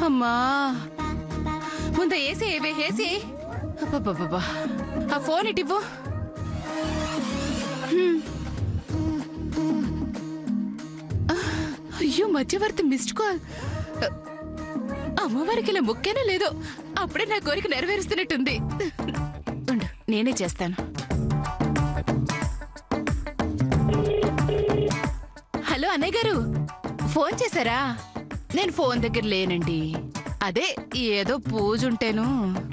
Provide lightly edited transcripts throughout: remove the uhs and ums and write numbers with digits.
అమ్మా ముందు AC AC ఆ ఫోన్ ఇటివ్వు. అయ్యో మధ్యవర్తి మిస్డ్ కాల్. అమ్మవారికి ఇలా ముక్కేనా లేదో అప్పుడే నా కోరిక నెరవేరుస్తున్నట్టుంది. ఉండు నేనే చేస్తాను. హలో అన్నయ్య గారు, ఫోన్ చేశారా? నేను ఫోన్ దగ్గర లేనండి. అదే ఏదో పూజ ఉంటేను.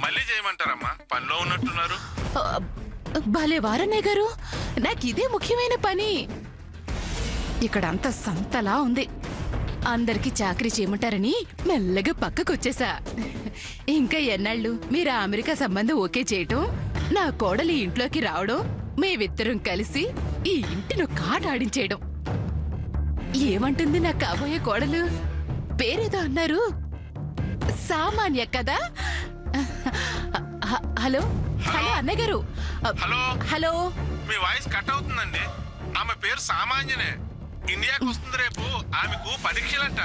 మళ్ళీ చేయమంటారమ్మా, పనిలో ఉన్నట్టున్నారు. భలే వారన్నయ్య గారు, నాకు ఇదే ముఖ్యమైన పని. ఇక్కడ అంత సంతలా ఉంది. అందరికి చాకరీ చేయమంటారని మెల్లగా పక్కకొచ్చేసా. ఇంకా ఎన్నాళ్ళు మీరు అమెరికా సంబంధం ఓకే చేయటం, నా కోడలి ఇంట్లోకి రావడం, మేమిద్దరం కలిసి ఈ ఇంటిని కాట ఆడించేయడం. ఏమంటుంది నా కాబోయే కోడలు? పేరేదో అన్నారు, సామాన్య కదా? హలో హలో అన్నయ్య గారు. హలో హలో, మీ వాయిస్ కట్ అవుతుందండి. ఆమె పేరు సామాన్యనే, ఇండియాకి వస్తుంది రేపు. ఆమెకు పరీక్షలంట.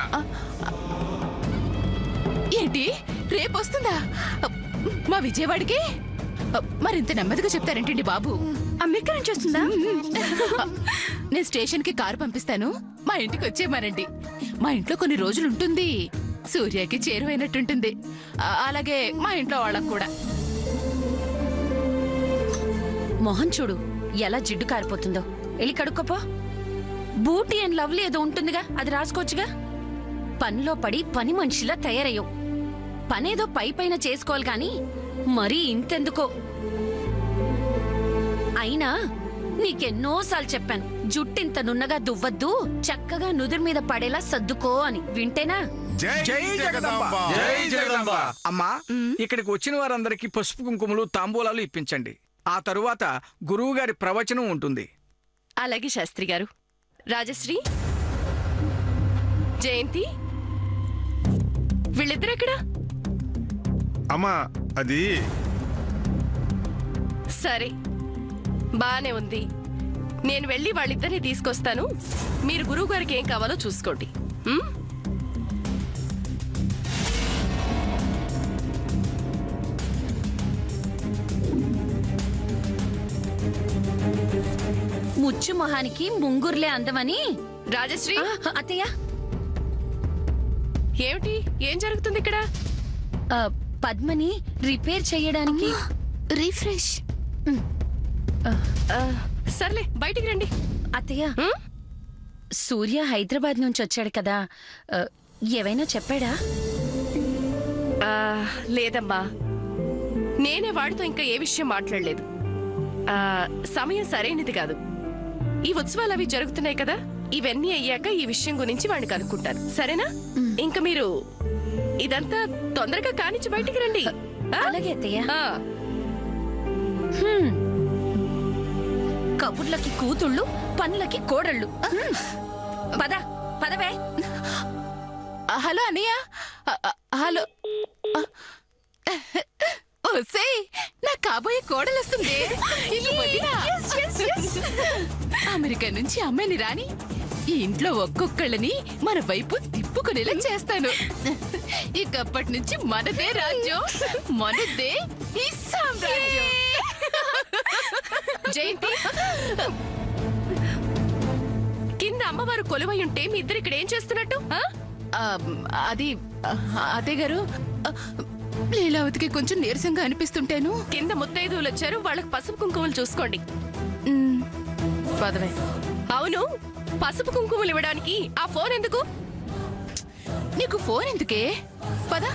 ఏంటి రేపు వస్తుందా మా విజయవాడకి? మరింత నెమ్మదిగా చెప్తారేంటండి బాబు? అమెరికా నుంచి వస్తుందా? నేను స్టేషన్ కి కారు పంపిస్తాను, మా ఇంటికి వచ్చేయమనండి. మా ఇంట్లో కొన్ని రోజులు ఉంటుంది, సూర్యకి చేరువైనట్టుంటుంది. అలాగే మా ఇంట్లో వాళ్ళకు కూడా. మొహం చూడు ఎలా జిడ్డు కారిపోతుందో. వెళ్ళి కడుక్కోపో. బూటీ అండ్ లవ్లీ ఏదో ఉంటుందిగా, అది రాసుకోవచ్చుగా. పనిలో పడి పని మనిషిలా తయారయ్యో. పనేదో పై పైన చేసుకోవాలి గాని మరీ ఇంతెందుకో. అయినా నీకెన్నోసార్లు చెప్పాను, జుట్టింత నున్నగా దువ్వద్దు, చక్కగా నుదురు మీద పడేలా సర్దుకో అని. వింటేనా? అమ్మా, ఇక్కడికి వచ్చిన వారందరికీ పసుపు కుంకుమలు తాంబూలాలు ఇప్పించండి. ఆ తరువాత గురువు గారి ప్రవచనం ఉంటుంది. అలాగే శాస్త్రి గారు. రాజశ్రీ, జయంతి, వీళ్ళిద్దరెక్కడా? అమ్మా అది సరే, బానే ఉంది. నేను వెళ్ళి వాళ్ళిద్దరిని తీసుకొస్తాను. మీరు గురువు గారికి ఏం కావాలో చూసుకోండి. ముచ్చు మొహానికి ముంగుర్లే అందమని. రాజశ్రీ, అత్తయ్య, ఏమిటి? ఏం జరుగుతుంది ఇక్కడ? పద్మని రిపేర్ చెయ్యడానికి. రిఫ్రెష్. సర్లే, బయటికి రండి. అత్తయ్య, సూర్య హైదరాబాద్ నుంచి వచ్చాడు కదా, ఏవైనా చెప్పాడా? లేదమ్మా, నేనే వాడితో ఇంకా ఏ విషయం మాట్లాడలేదు. సమయం సరైనది కాదు. ఈ ఉత్సవాలు అవి జరుగుతున్నాయి కదా, ఇవన్నీ అయ్యాక ఈ విషయం గురించి వాడిని కనుక్కుంటాను. సరేనా? ఇంకా మీరు ఇదంతా తొందరగా కానిచ్చి బయటికి రండి. అలాగే అత్తయ్య. కబుర్లకి కూతుళ్ళు, పనులకి కోడళ్ళు. పద పదవే. హలో అన్నయ్య. హలో. నా కాబోయే కోడలు వస్తుంది. అమెరికా నుంచి అమ్మాయిని రాని ఈ ఇంట్లో ఒక్కొక్కళ్ళని మన వైపు తిప్పుకునేలా చేస్తాను. ఇకప్పటి నుంచి మనదే రాజ్యం, మనదే ఈ సామ్రాజ్యం. జయంతి, కింద అమ్మవారు కొలువై ఉంటే మీ ఇద్దరు ఇక్కడ ఏం చేస్తున్నట్టు? అది అదే గారు, లీలావతికి కొంచెం నీరసంగా అనిపిస్తుంటేను. కింద ముత్తైదువులు వచ్చారు, వాళ్ళకి పసుపు కుంకుమలు చూసుకోండి. పదవే. అవును, పసుపు కుంకుమలు ఇవ్వడానికి ఆ ఫోన్ ఎందుకు? నీకు ఫోన్ ఎందుకే? పద.